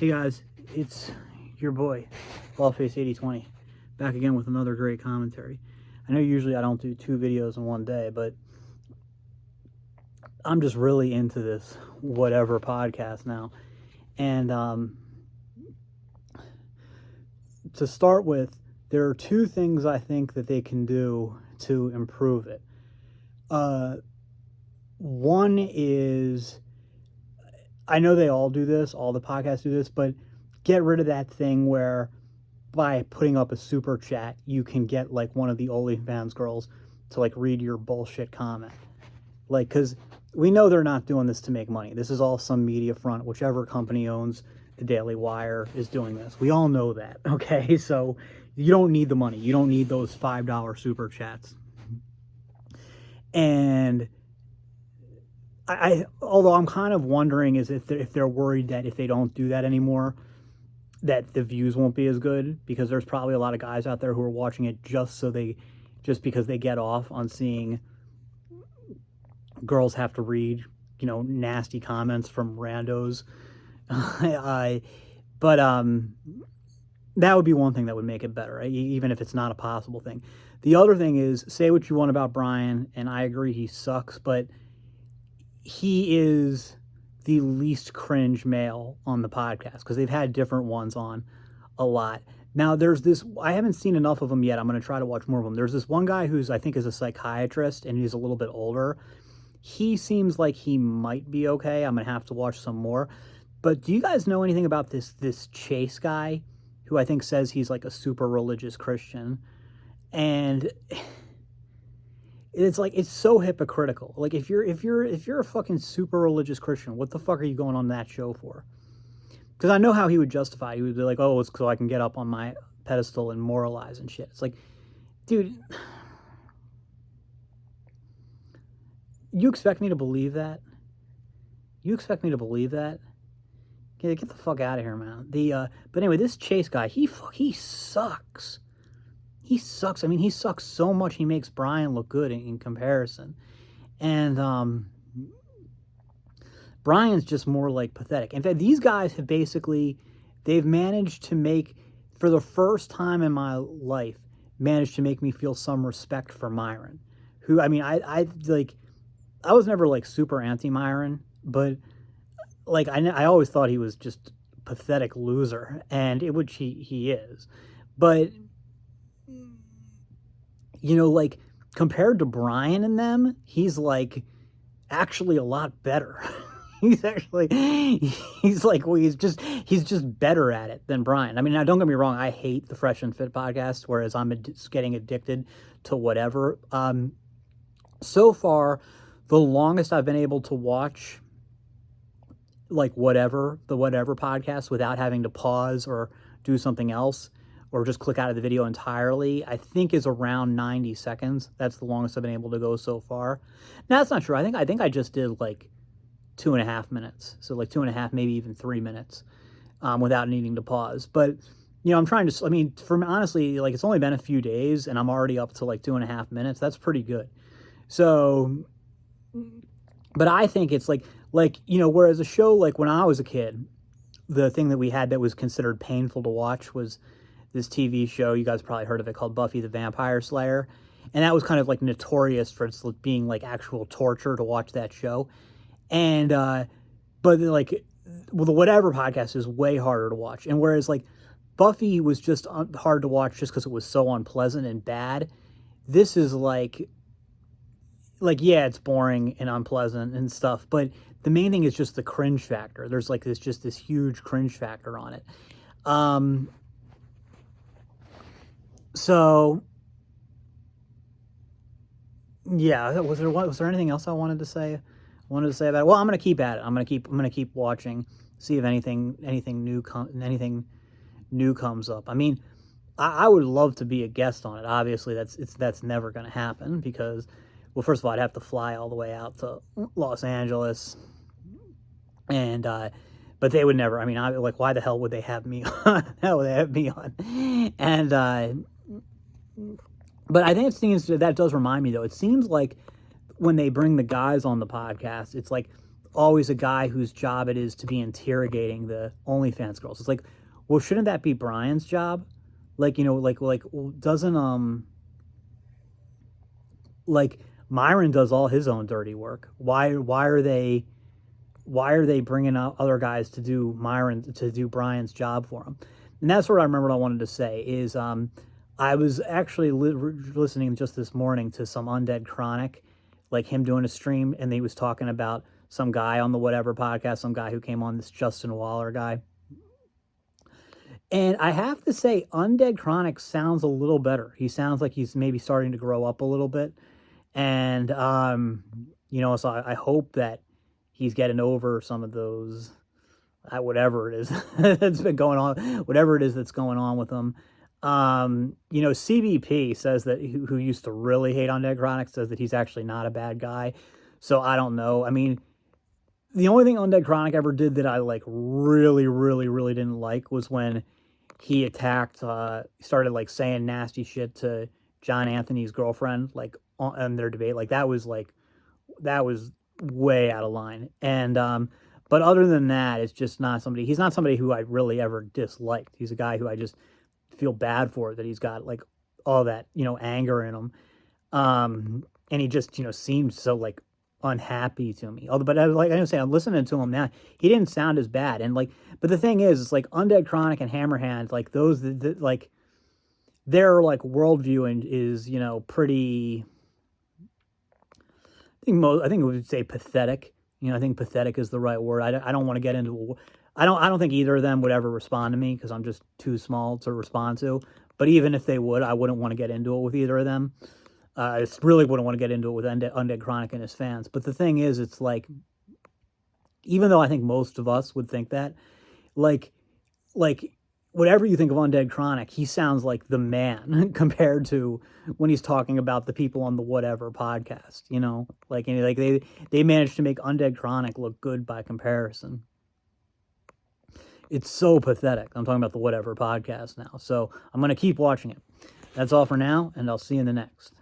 Hey guys, it's your boy, Ballface8020, back again with another great commentary. I know usually I don't do 2 videos in one day, but I'm just really into this whatever podcast now. And to start with, there are 2 things I think that they can do to improve it. One is, I know they all do this, all the podcasts do this, but get rid of that thing where by putting up a super chat, you can get like one of the OnlyFans girls to like read your bullshit comment. Like, because we know they're not doing this to make money. This is all some media front. Whichever company owns the Daily Wire is doing this. We all know that, okay? So you don't need the money. You don't need those $5 super chats. And although I'm kind of wondering is if they're worried that if they don't do that anymore, that the views won't be as good, because there's probably a lot of guys out there who are watching it just because they get off on seeing girls have to read, nasty comments from randos. But that would be one thing that would make it better, right? Even if it's not a possible thing. The other thing is, say what you want about Brian, and I agree he sucks, but he is the least cringe male on the podcast, because they've had different ones on a lot. Now there's this, I haven't seen enough of them yet. I'm going to try to watch more of them. There's this one guy who's, I think, is a psychiatrist, and he's a little bit older. He seems like he might be okay. I'm going to have to watch some more. But do you guys know anything about this Chase guy, who I think says he's like a super religious Christian? And it's like, it's so hypocritical. Like, if you're a fucking super religious Christian, what the fuck are you going on that show for? Because I know how he would justify it. He would be like, oh, it's so I can get up on my pedestal and moralize and shit. It's like, dude, you expect me to believe that? You expect me to believe that? Get the fuck out of here, man. But anyway, this Chase guy, he sucks. He sucks. I mean, he sucks so much he makes Brian look good in comparison. And Brian's just more like pathetic. In fact, these guys have they've managed to make, for the first time in my life, managed to make me feel some respect for Myron. Who, I mean, I was never like super anti-Myron, but like I always thought he was just a pathetic loser, and which he is. But like, compared to Brian and them, he's like actually a lot better. he's just better at it than Brian. I mean, now don't get me wrong, I hate the Fresh and Fit podcast, whereas I'm getting addicted to whatever. So far, the longest I've been able to watch like the whatever podcast without having to pause or do something else, or just click out of the video entirely, I think is around 90 seconds. That's the longest I've been able to go so far. Now, that's not true. I think I just did like 2.5 minutes. So like 2.5, maybe even 3 minutes, without needing to pause. But, I'm trying to, I mean, honestly, like, it's only been a few days and I'm already up to like 2.5 minutes. That's pretty good. So, but I think it's like, whereas a show, like when I was a kid, the thing that we had that was considered painful to watch was this TV show, you guys probably heard of it, called Buffy the Vampire Slayer. And that was kind of like notorious for its being like actual torture to watch that show. And, but like, well, the whatever podcast is way harder to watch. And whereas like Buffy was just hard to watch just because it was so unpleasant and bad, this is like, yeah, it's boring and unpleasant and stuff, but the main thing is just the cringe factor. There's like this huge cringe factor on it. So yeah, was there anything else I wanted to say about it? Well, I'm going to keep at it. I'm going to keep watching, see if anything new comes up. I mean, I would love to be a guest on it. Obviously, that's never going to happen because, well, first of all, I'd have to fly all the way out to Los Angeles, and but they would never. I mean, why the hell would they have me on? And but I think it seems that does remind me, though. It seems like when they bring the guys on the podcast, it's like always a guy whose job it is to be interrogating the OnlyFans girls. It's like, well, shouldn't that be Brian's job? Like, you know, doesn't like Myron does all his own dirty work. Why are they bringing out other guys to do Brian's job for him? And that's what I remember what I wanted to say is I was actually listening just this morning to some Undead Chronic, like him doing a stream, and he was talking about some guy on the Whatever podcast, some guy who came on, this Justin Waller guy. And I have to say, Undead Chronic sounds a little better. He sounds like he's maybe starting to grow up a little bit. And, you know, so I hope that he's getting over some of those, whatever it is that's been going on, whatever it is that's going on with him. You know, CBP says that, who used to really hate Undead Chronic, says that he's actually not a bad guy. So I don't know. I mean, the only thing Undead Chronic ever did that I like really didn't like was when he attacked, started like saying nasty shit to John Anthony's girlfriend, like on their debate. Like that was way out of line. And, but other than that, it's just he's not somebody who I really ever disliked. He's a guy who I just feel bad for, that he's got like all that, you know, anger in him. And he just, you know, seems so like unhappy to me. Although, but like I was saying, I'm listening to him now. He didn't sound as bad. And like, but the thing is, it's like Undead Chronic and Hammerhand, like those, like their like worldview and is, you know, pretty. I think we would say pathetic. You know, I think pathetic is the right word. I don't want to get into. I don't think either of them would ever respond to me because I'm just too small to respond to. But even if they would, I wouldn't want to get into it with either of them. I really wouldn't want to get into it with Undead Chronic and his fans. But the thing is, it's like, even though I think most of us would think that, like whatever you think of Undead Chronic, he sounds like the man compared to when he's talking about the people on the Whatever podcast, you know? Like, and like they managed to make Undead Chronic look good by comparison. It's so pathetic. I'm talking about the Whatever podcast now. So I'm going to keep watching it. That's all for now, and I'll see you in the next.